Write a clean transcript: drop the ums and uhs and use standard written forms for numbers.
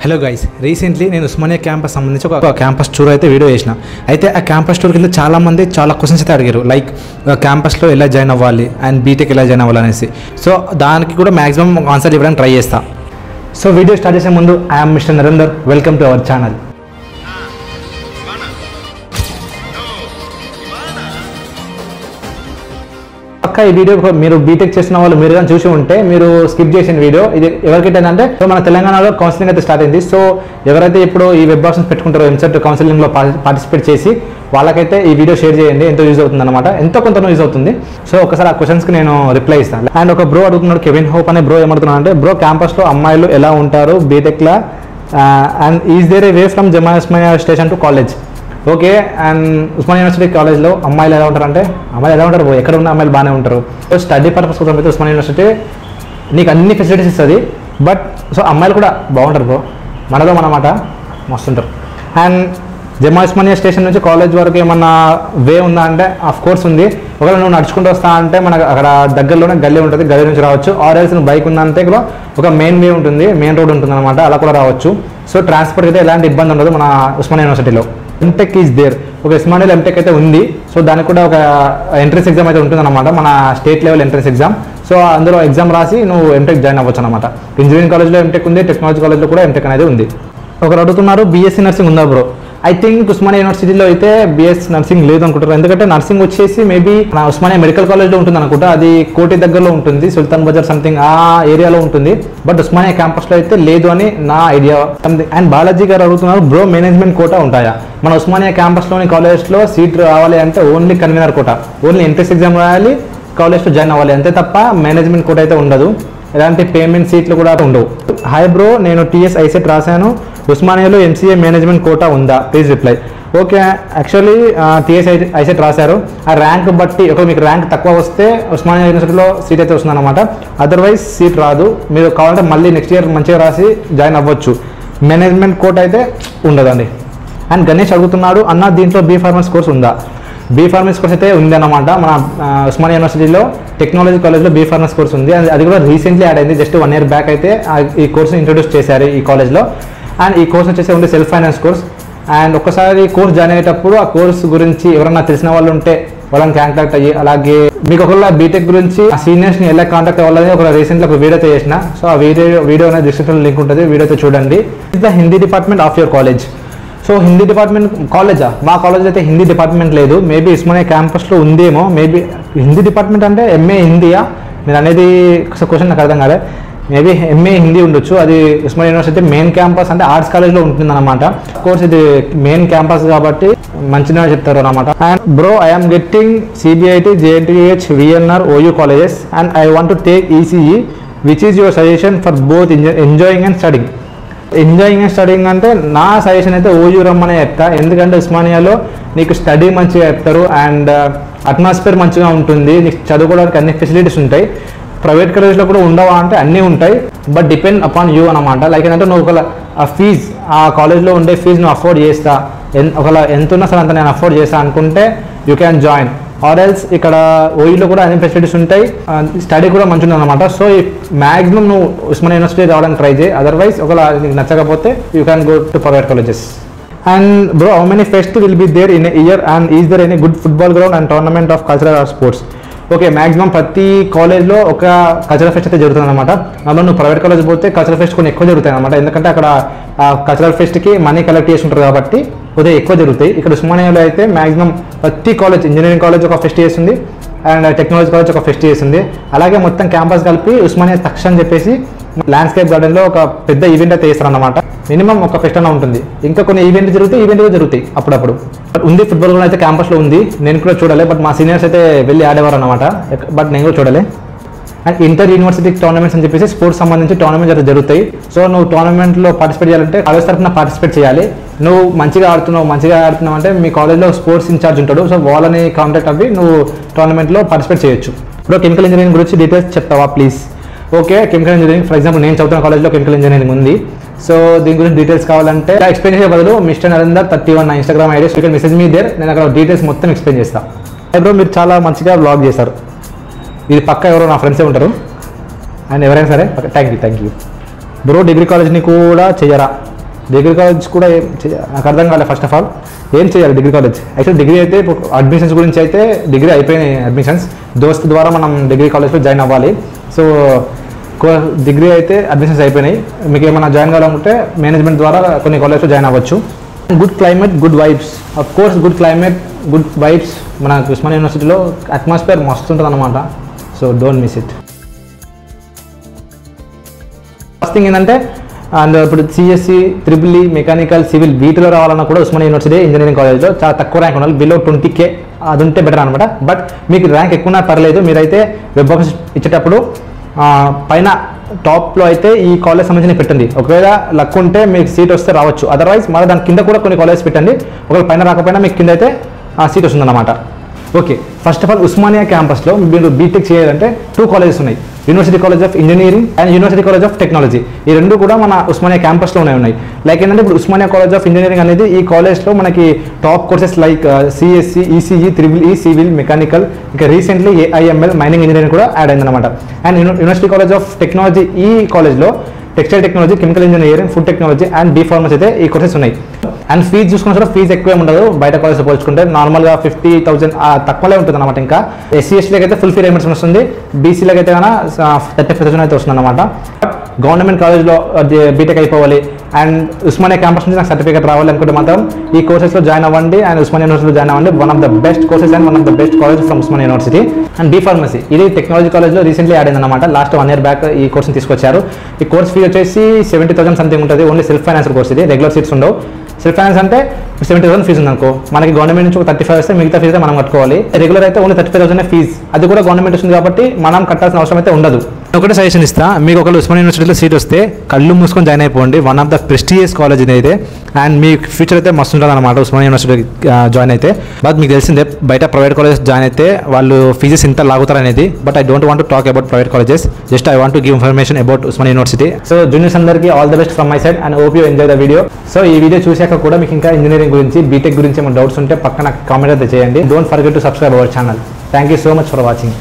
Hello guys, recently నేను Osmania campus సంబంధించి ఒక క్యాంపస్ టూర్ అయితే వీడియో చేసిన. అయితే ఆ క్యాంపస్ టూర్కి వెళ్ళి చాలామంది చాలా క్వశ్చన్స్ అయితే అడిగారు, లైక్ క్యాంపస్లో ఎలా జాయిన్ అవ్వాలి అండ్ బీటెక్ ఎలా జాయిన్ అవ్వాలి అనేసి. సో దానికి కూడా మ్యాక్సిమం ఆన్సర్ ఇవ్వడానికి ట్రై చేస్తా. సో వీడియో స్టార్ట్ చేసే ముందు I'm mister Narender, welcome to our channel. పక్క ఈ వీడియో మీరు బీటెక్ చేసిన వాళ్ళు మీరు కానీ చూసి ఉంటే మీరు స్కిప్ చేసిన వీడియో ఇది ఎవరికైతే అంటే మన తెలంగాణలో కౌన్సిలింగ్ అయితే స్టార్ట్ అయింది. సో ఎవరైతే ఇప్పుడు ఈ వెబ్ ఆప్షన్స్ పెట్టుకుంటారో ఎంసెట్ కౌన్సిలింగ్లో పార్టిసిపేట్ చేసి వాళ్ళకైతే ఈ వీడియో షేర్ చేయండి, ఎంతో యూజ్ అవుతుంది అనమాట, ఎంతో కొంత యూజ్ అవుతుంది. సో ఒకసారి ఆ క్వశ్చన్స్కి నేను రిప్లై ఇస్తాను. అండ్ ఒక బ్రో అడుగుతున్నాడు, కెవిన్ హోప్ అనే బ్రో ఏమడుతున్నాడు అంటే, బ్రో క్యాంపస్లో అమ్మాయిలు ఎలా ఉంటారు బీటెక్లో and is there a way from Osmania station to college? Okay, and Osmania university కాలేజ్లో అమ్మాయిలు ఎలా ఉంటారంటే, అమ్మాయిలు ఎలా ఉంటారు, ఎక్కడ ఉన్న అమ్మాయిలు బాగానే ఉంటారు. సో స్టడీ పర్పస్ కోసం అయితే ఉస్మానియా యూనివర్సిటీ నీకు అన్ని ఫెసిలిటీస్ ఇస్తుంది. బట్ సో అమ్మాయిలు కూడా బాగుంటారు బ్రో, మనలో మనమాట మస్తుంటారు. అండ్ ఉస్మానియా స్టేషన్ నుంచి కాలేజ్ వరకు ఏమన్నా వే ఉందా అంటే ఆఫ్ కోర్స్ ఉంది. ఒకవేళ నువ్వు నడుచుకుంటూ వస్తా అంటే మనకు అక్కడ దగ్గరలోనే గల్లీ ఉంటుంది, గల్లీ నుంచి రావచ్చు. ఆర్ఎల్స్ నువ్వు బైక్ ఉందంటే కూడా ఒక మెయిన్ వే ఉంటుంది, మెయిన్ రోడ్ ఉంటుంది అనమాట, అలా కూడా రావచ్చు. సో ట్రాన్స్పోర్ట్ అయితే ఎలాంటి ఇబ్బంది ఉండదు మన ఉస్మానియా యూనివర్సిటీలో. ఎంటెక్ ఈజ్ దేర్, ఒక ఉస్మానియాలో ఎంటెక్ అయితే ఉంది. సో దానికి కూడా ఒక ఎంట్రన్స్ ఎగ్జామ్ అయితే ఉంటుందన్నమాట, మన state level entrance exam. So అందులో ఎగ్జామ్ రాసి నువ్వు ఎంటెక్ జాయిన్ అవ్వచ్చు అనమాట. ఇంజనీరింగ్ కాలేజ్లో ఎంటెక్ ఉంది, టెక్నాలజీ కాలేజ్లో కూడా ఎంటెక్ అనేది ఉంది. ఒకరు అడుగుతున్నారు, బీఎస్సీ నర్సింగ్ ఉందా బ్రో? ఐ థింక్ ఉస్మానియా యూనివర్సిటీలో అయితే బీఎస్సీ నర్సింగ్ లేదు అనుకుంటారు, ఎందుకంటే నర్సింగ్ వచ్చేసి మేబీ నా ఉస్మానియా మెడికల్ కాలేజ్లో ఉంటుంది అనుకుంటా, అది కోటి దగ్గరలో ఉంటుంది, సుల్తాన్ బజార్ సంథింగ్ ఆ ఏరియాలో ఉంటుంది. బట్ ఉస్మానియా క్యాంపస్లో అయితే లేదు అని నా ఐడియా. అండ్ బాలాజీ గారు అడుగుతున్నారు, బ్రో మేనేజ్మెంట్ కోటా ఉంటాయా? మన ఉస్మానియా క్యాంపస్లోని కాలేజ్లో సీట్ రావాలి అంటే only convener quota, only entrance exam రాయాలి, కాలేజ్లో జాయిన్ అవ్వాలి, అంతే తప్ప మేనేజ్మెంట్ కోటా అయితే ఉండదు. ఎలాంటి పేమెంట్ సీట్లు కూడా ఉండవు. హాయ్ బ్రో, నేను టీఎస్ ఐసెట్ రాశాను, ఉస్మానియాలో ఎంసీఏ మేనేజ్మెంట్ కోటా ఉందా? Please reply. Okay, actually TS ICET రాశారు, ఆ ర్యాంక్ బట్టి ఒకవేళ మీకు ర్యాంక్ తక్కువ వస్తే ఉస్మానియా యూనివర్సిటీలో సీట్ అయితే వస్తుంది అనమాట, అదర్వైజ్ సీట్ రాదు. మీరు కావాలంటే మళ్ళీ నెక్స్ట్ ఇయర్ మంచిగా రాసి జాయిన్ అవ్వచ్చు, మేనేజ్మెంట్ కోటా అయితే ఉండదండి. అండ్ గణేష్ అడుగుతున్నాడు, అన్న దీంట్లో బీ ఫార్మసీ కోర్స్ ఉందా? బీ ఫార్మసీ కోర్స్ అయితే ఉంది అన్నమాట, మన ఉస్మానియా యూనివర్సిటీలో టెక్నాలజీ కాలేజ్లో బీ ఫార్మసీ కోర్స్ ఉంది. అది కూడా రీసెంట్లీ యాడ్ అయింది, జస్ట్ 1 year బ్యాక్ అయితే ఈ కోర్స్ని ఇంట్రొడ్యూస్ చేశారు ఈ కాలేజ్లో. అండ్ ఈ కోర్స్ వచ్చేసి ఉంది సెల్ఫ్ ఫైనాన్స్ కోర్స్. అండ్ ఒక్కసారి కోర్స్ జాయిన్ అయ్యేటప్పుడు ఆ కోర్స్ గురించి ఎవరైనా తెలిసిన వాళ్ళు ఉంటే వాళ్ళని కాంటాక్ట్ అయ్యి, అలాగే మీకు ఒకవేళ బీటెక్ గురించి ఆ సీనియర్స్ని ఎలా కాంటాక్ట్ అవ్వాలని ఒక రీసెంట్గా ఒక వీడియో చేసిన. సో ఆ వీడియో అనేది డిస్క్రిప్షన్లో లింక్ ఉంటుంది, వీడియో చూడండి. Is the Hindi department of your college? So Hindi department కాలేజా? మా కాలేజ్లో అయితే హిందీ డిపార్ట్మెంట్ లేదు, మేబీ ఉస్మానియా క్యాంపస్లో ఉందేమో. మేబీ హిందీ డిపార్ట్మెంట్ అంటే ఎంఏ హిందీయా మీరు అనేది క్వశ్చన్ నాకు అర్థం కాలే. మేబీ ఎంఏ హిందీ ఉండొచ్చు, అది ఉస్మానియా యూనివర్సిటీ మెయిన్ క్యాంపస్ అంటే ఆర్ట్స్ కాలేజ్లో ఉంటుంది అనమాట. కోర్స్ ఇది మెయిన్ క్యాంపస్ కాబట్టి మంచిగా చెప్తారు అనమాట. And bro, I'm getting CBIT, JNTH, VNR, OU colleges and I want to take ECE, which is your suggestion for both enjoying and studying? Enjoying and studying అంటే నా సజెషన్ అయితే OU రమ్మనే చెప్తా, ఎందుకంటే ఉస్మానియాలో నీకు స్టడీ మంచిగా చెప్తారు అండ్ అట్మాస్ఫియర్ మంచిగా ఉంటుంది, నీకు చదువుకోవడానికి అన్ని ఫెసిలిటీస్ ఉంటాయి. ప్రైవేట్ కాలేజ్లో కూడా ఉండవా అంటే అన్నీ ఉంటాయి, బట్ డిపెండ్ అపాన్ యూ అనమాట. లైక్ ఏంటంటే నువ్వు ఒకవేళ ఆ ఫీజ్ ఆ కాలేజ్లో ఉండే ఫీజు నువ్వు అఫోర్డ్ చేస్తా, ఒకవేళ ఎంత ఉన్నా సరే అంత నేను అఫోర్డ్ చేస్తా అనుకుంటే you can join. Or else ఇక్కడ ఓయూలో కూడా అన్ని ఫెసిలిటీస్ ఉంటాయి, స్టడీ కూడా మంచిగా ఉందన్నమాట. సో మ్యాక్సిమం నువ్వు ఉస్మానియా యూనివర్సిటీ రావడానికి ట్రై చేయి, అదర్వైజ్ ఒకవేళ నీకు నచ్చకపోతే you can go to private colleges. And bro, how many fest will be there in a year and is there any good football ground and tournament of cultural or sports? Okay, maximum ప్రతి కాలేజ్లో ఒక cultural fest అయితే జరుగుతుంది అనమాట. అందులో నువ్వు private college పోతే cultural fest కొన్ని ఎక్కువ జరుగుతాయి అనమాట, ఎందుకంటే అక్కడ ఆ కల్చరల్ ఫెస్ట్కి మనీ కలెక్ట్ చేసి ఉంటారు కాబట్టి కొద్దిగా ఎక్కువ జరుగుతాయి. ఇక్కడ ఉస్మానియాలో అయితే మ్యాక్సిమం ప్రతి కాలేజ్, ఇంజనీరింగ్ కాలేజ్ ఒక ఫెస్ట్ చేస్తుంది అండ్ టెక్నాలజీ కాలేజ్ ఒక ఫెస్ట్ చేస్తుంది, అలాగే మొత్తం క్యాంపస్ కలిపి ఉస్మానియా తక్ష అని చెప్పేసి ల్యాండ్స్కేప్ గార్డెన్లో ఒక పెద్ద ఈవెంట్ అయితే చేస్తారు అనమాట. మినిమం ఒక ఫెస్ట్ అన్న ఉంటుంది, ఇంకా కొన్ని ఈవెంట్ జరుగుతాయి అప్పుడప్పుడు. ఉంది ఫుట్బాల్ కూడా అయితే క్యాంపస్లో ఉంది, నేను కూడా చూడాలి, బట్ మా సీనియర్స్ అయితే వెళ్ళి ఆడేవారు అనమాట, బట్ నేను కూడా చూడాలి. అండ్ ఇంటర్ యూనివర్సిటీ టోర్నమెంట్స్ అని చెప్పేసి స్పోర్ట్స్ సంబంధించి టోర్నమెంట్స్ అయితే జరుగుతాయి. సో నువ్వు టోర్నమెంట్లో పార్టిసిపేట్ చేయాలంటే కాలేజ్ తరఫున పార్టిసిపేట్ చేయాలి. నువ్వు మంచిగా ఆడుతున్నావు అంటే మీ కాలేజ్లో స్పోర్ట్స్ ఇన్ఛార్జ్ ఉంటాడు, సో వాళ్ళని కాంటాక్ట్ అవ్వి నువ్వు టోర్నమెంట్లో పార్టిసిపేట్ చేయొచ్చు. ఇప్పుడు కెమికల్ ఇంజనీరింగ్ గురించి డీటెయిల్స్ చెప్తావా please? Okay, chemical engineering for example నేను చదువుతున్న కాలేజ్లో కెమికల్ ఇంజనీరింగ్ ఉంది. సో దీని గురించి డీటెయిల్స్ కావాలంటే ఎక్స్ప్లెయిన్ చేసే బదులు మిస్టర్ నరేందర్ 31 నా Instagram ID, so you can message me there, నేను అక్కడ డీటెయిల్స్ మొత్తం ఎక్స్ప్లెయిన్ చేస్తాను. బ్రో, మీరు చాలా మంచిగా బ్లాగ్ చేశారు, ఇది పక్క ఎవరో నా ఫ్రెండ్సే ఉంటారు అండ్ ఎవరైనా సరే థ్యాంక్ యూ బ్రో. డిగ్రీ కాలేజ్ని కూడా చెయ్యరా? డిగ్రీ కాలేజ్ కూడా నాకు అర్థం కాలేదు. ఫస్ట్ ఆఫ్ ఆల్ ఏం చేయాలి డిగ్రీ కాలేజ్? యాక్చువల్ డిగ్రీ అయితే అడ్మిషన్స్ గురించి అయితే డిగ్రీ అయిపోయినాయి. అడ్మిషన్స్ దోస్త్ ద్వారా మనం డిగ్రీ కాలేజ్లో జాయిన్ అవ్వాలి. సో డిగ్రీ అయితే అడ్మిషన్స్ అయిపోయినాయి. మీకు ఏమైనా జాయిన్ కావాలనుకుంటే మేనేజ్మెంట్ ద్వారా కొన్ని కాలేజ్లో జాయిన్ అవ్వచ్చు. Good climate, good vibes. Of course good climate, good vibes. మన ఉస్మానియా యూనివర్సిటీలో అట్మాస్ఫియర్ మస్తు ఉంటుంది అనమాట. So don't miss it. First thing ఏంటంటే అండ్ ఇప్పుడు సిఎస్సి, ట్రిపుల్ మెకానికల్, సివిల్ వీటిలో రావాలన్నా కూడా ఉస్మానియా యూనివర్సిటీ ఇంజనీరింగ్ కాలేజ్లో చాలా తక్కువ ర్యాంక్ ఉండాలి. బిలో 20K అది ఉంటే బెటర్ అనమాట. బట్ మీకు ర్యాంక్ ఎక్కువ పర్లేదు. మీరైతే వెబ్ ఆఫీస్ ఇచ్చేటప్పుడు పైన టాప్లో అయితే ఈ కాలేజ్ సంబంధించి పెట్టండి. ఒకవేళ లక్ ఉంటే మీకు సీట్ వస్తే రావచ్చు. అదర్వైజ్ మళ్ళీ దాని కింద కూడా కొన్ని కాలేజ్ పెట్టండి. ఒకవేళ పైన రాకపోయినా మీకు కింద అయితే సీట్ వస్తుందన్నమాట. Okay, first of all Osmania క్యాంపస్లో మీరు బీటెక్ చేయాలంటే 2 కాలేజెస్ ఉన్నాయి. University college of engineering and university college of technology. ఈ రెండు కూడా మన ఉస్మానియా క్యాంపస్లోనే ఉన్నాయి. లైక్ ఏంటంటే ఇప్పుడు ఉస్మానియా కాలేజ్ ఆఫ్ ఇంజనీరింగ్ అనేది ఈ కాలేజ్లో మనకి top courses like CSC, ECE, triple civil, mechanical, ఇంకా రీసెంట్లీ ఏఐఎంఎల్ మైనింగ్ ఇంజనీరింగ్ కూడా యాడ్ అయిందన్నమాట. And university college of technology ఈ కాలేజ్లో textile technology, chemical engineering, food technology and B pharmacy అయితే ఈ కోర్సెస్ ఉన్నాయి. అండ్ ఫీజు చూసుకున్నా కూడా ఫీజు ఎక్కువ ఉండదు బయట కాలేజ్లో పోల్చుకుంటే. నార్మల్గా 50,000 తక్కువలే ఉంటుంది అనమాట. ఇంకా ఎస్సీఎస్టీలకు అయితే ఫుల్ ఫీ రియంబర్స్మెంట్ వస్తుంది. బీసీలకు అయితే కన్నా 35,000 అయితే వస్తుంది అనమాట. గవర్నమెంట్ కాలేజ్లో బీటెక్ అయిపోవాలి అండ్ ఉస్మానియా క్యాంపస్ నుంచి నాకు సర్టిఫికేట్ రావాలి అనుకుంటే మాత్రం ఈ కోర్సెస్లో జాయిన్ అవ్వండి అండ్ ఉస్మానియా యూనివర్సిటీలో జాయిన్ అవ్వండి. One of the best courses and one of the best college from Osmania university. And B pharmacy ఇది టెక్నాలజీ కాలేజ్లో రీసెంట్లీ యాడ్ అయింది అనమాట. లాస్ట్ 1 year బ్యాక్ ఈ కోర్స్ని తీసుకొచ్చారు. ఈ కోర్స్ ఫీ వచ్చేసి 70,000 సంథింగ్ ఉంటుంది. ఓన్లీ సెల్ఫ్ ఫైనాన్స్డ్ కోర్స్ ఇది. రెగ్యులర్ సీట్స్ ఉండవు. సెల్ఫ్ ఫైనాన్స్ అంటే 70,000 ఫీజు ఉంది అనుకో, మనకి గవర్నమెంట్ నుంచి ఒక 35 వస్తే మిగతా ఫీజు మనం కట్టుకోవాలి. రెగ్యులర్ అయితే ఓన్లీ 35,000 ఫీజు. అది కూడా గవర్నమెంట్ వస్తుంది కాబట్టి మనం కట్టాల్సిన అవసరం అయితే ఉండదు. ఒకటే సజెషన్ ఇస్తా, మీకు ఒకళ్ళు ఉస్మానియా యూనివర్సిటీలో సీట్ వస్తే కళ్ళు మూసుకొని జాయిన్ అయిపోండి. One of the prestigious college ఇది అయితే. అండ్ మీ ఫ్యూచర్ అయితే మస్తు ఉంటుంది అనమాట ఉస్మానియా యూనివర్సిటీ జాయిన్ అయితే. బట్ మీకు తెలిసిందే బయట ప్రైవేట్ కాలేజెస్ జాయిన్ అయితే వాళ్ళు ఫీజెస్ ఇంత లాగుతారు అనేది. But I don't want to talk about private colleges. Just I want to give information about Osmania University. So juniors అందరికీ all the best from my side and hope you enjoy the video. So ఈ video చూశాక కూడా మీకు ఇంకా engineering గురించి, BTech గురించి ఏమైనా doubts ఉంటే పక్కన కామెంట్ అయితే చేయండి. Don't forget to subscribe our channel. Thank you so much for watching.